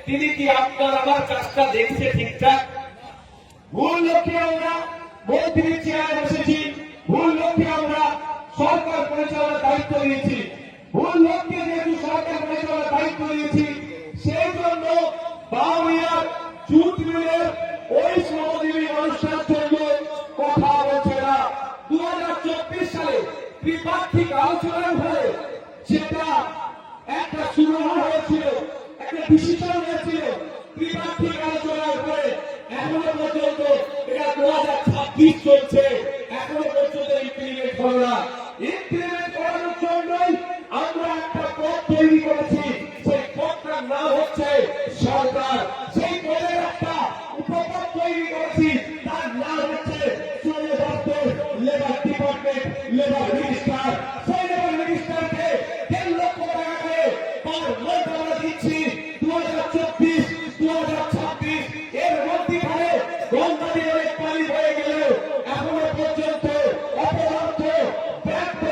তিনি কি আপনার আমার কাজটা দেখছে ঠিকঠাক? ভুল লক্ষ্যে আমরা মন্ত্রীর চেয়ারে বসেছি, ভুল লক্ষ্যে আমরা সরকার পরিচালনার দায়িত্ব নিয়েছি, ভুল লক্ষ্যে যেহেতু সরকার পরিচালনার দায়িত্ব নিয়েছি সেই জন্য বাউরিয়ার জুট মিলের ওই শ্রমজীবী মানুষের জন্য কথা বলছে না। 2024 সালে ত্রিপাক্ষিক আলোচনার ফলে সেটা একটা শুরু হয়েছিল, একটা ডিসিশন হয়েছিল। ত্রিপাক্ষিক আলোচনার পরে এখনো পর্যন্ত এটা 2026 চলছে, এখনো পর্যন্ত ইমপ্লিমেন্ট হলো না। ইমপ্লিমেন্ট করার জন্যই আমরা একটা পথ তৈরি করেছি, সেই পথটার নাম হচ্ছে সরকার। সেই পথের একটা উপপথ তৈরি করেছি, তার নাম হচ্ছে শ্রম দপ্তর, লেবার ডিপার্টমেন্ট, লেবার মিনিস্টার। সেই লেবার মিনিস্টারকে 1.5 লক্ষ টাকা করে পার মান্থ আমরা দিচ্ছি 2024-2026। এর মধ্যখানে গঙ্গাতে অনেক পানি হয়ে গেল, এখনো পর্যন্ত অপদার্থ ব্যর্থ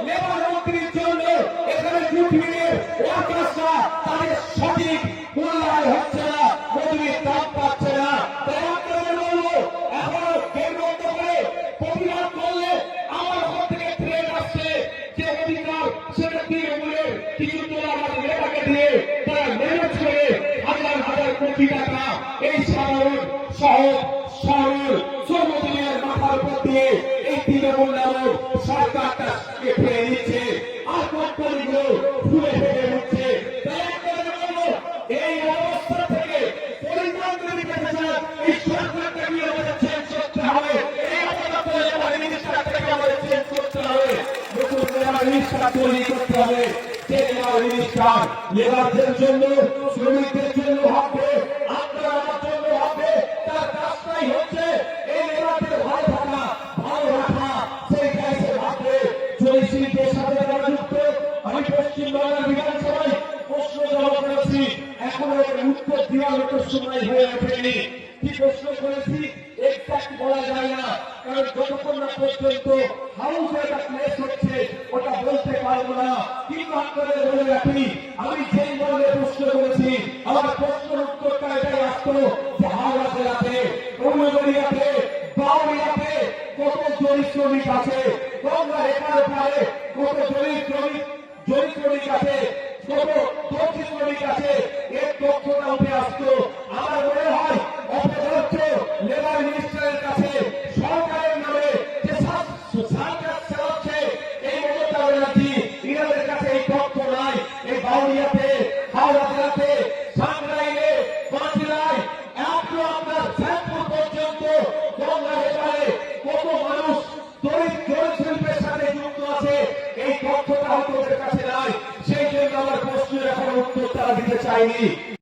লেবার মন্ত্রীর জন্য এখানে জুট মিলের ওয়ার্কার্সরা তাদের সঠিক মূল্যায়ন হচ্ছে না, মজুরির দাম পাচ্ছে না। তাই আপনাদের বলবো এখনো কেন্দ্র করে প্রতিবাদ করলে আমার ওপর থেকে থ্রেট আসছে যে অধিকার সেটা তৃণমূলের কিছু তোলাবাদ নেতাকে দিয়ে তারা ম্যানেজ করে হাজার হাজার কোটি টাকা এই সাধারণ সহজ সরল শ্রমজীবীদের মাথার উপর দিয়ে এই তৃণমূল নামক সরকারটা ফেলে দিচ্ছে, আর কোম্পানিগুলো ফুলে ফেলে উঠছে। তাই আপনাদের বলবো এই অবস্থা থেকে পরিত্রাণ করে পেতে চান, এই সরকারটাকে আমাদের চেঞ্জ করতে হবে, এই অবস্থা লেবার মিনিস্টার থেকে আমাদের চেঞ্জ করতে হবে, নতুন লেবার মিনিস্টার তৈরি করতে হবে। যে লেবার মিনিস্টার লেবারদের জন্য, শ্রমিকদের জন্য হবে, আপনার আমার জন্য হবে। তার কাজটাই হচ্ছে এই লেবারদের ভালো থাকা, ভালো রাখা, সেই কাজে ভাববে। জয়শ্রীদের সাথে যারা যুক্ত, আমি পশ্চিমবাংলার বিধানসভায় প্রশ্ন জমা করেছি, এখনো উত্তর দেওয়ার মতো সময় হয়ে ওঠেনি। কি প্রশ্ন করেছি এক্সাক্ট বলা যায় না, কারণ যতক্ষণ না পর্যন্ত হাউসে একটা প্লেস হচ্ছে ওটা বলতে পারবো না। কিন্তু আপনাদের বলে রাখি, আমি যেই মর্মে প্রশ্ন করেছি আমার প্রশ্নের উত্তরটা এটাই আসতো যে হাওড়া জেলাতে, উলুবেড়িয়াতে, বাউরিয়াতে কত জরিপ শ্রমিক আছে, গঙ্গা রেখার পারে কত জরিপ শ্রমিক আছে, কত দর্জি শ্রমিক আছে, এর তথ্যটা উঠে আসতো। আমার মনে হয় অপদার্থ লেবার মিনিস্টারের কাছে সরকারের নামে যে সরকার চালাচ্ছে এই মমতা ব্যানার্জি, ইনাদের কাছে এই তথ্য নাই। এই বাউরিয়াতে, হাওড়া জেলাতে, সাংগ্রাইলে, বাঁশিলায়, আপনার শ্যামপুর পর্যন্ত গঙ্গা রেখায় কত মানুষ দরিদ্র শিল্পের সাথে যুক্ত আছে, এই তথ্যটা হয়তো ওদের কাছে নাই। সেই জন্য আমার প্রশ্নের এখন উত্তর তারা দিতে চায়নি।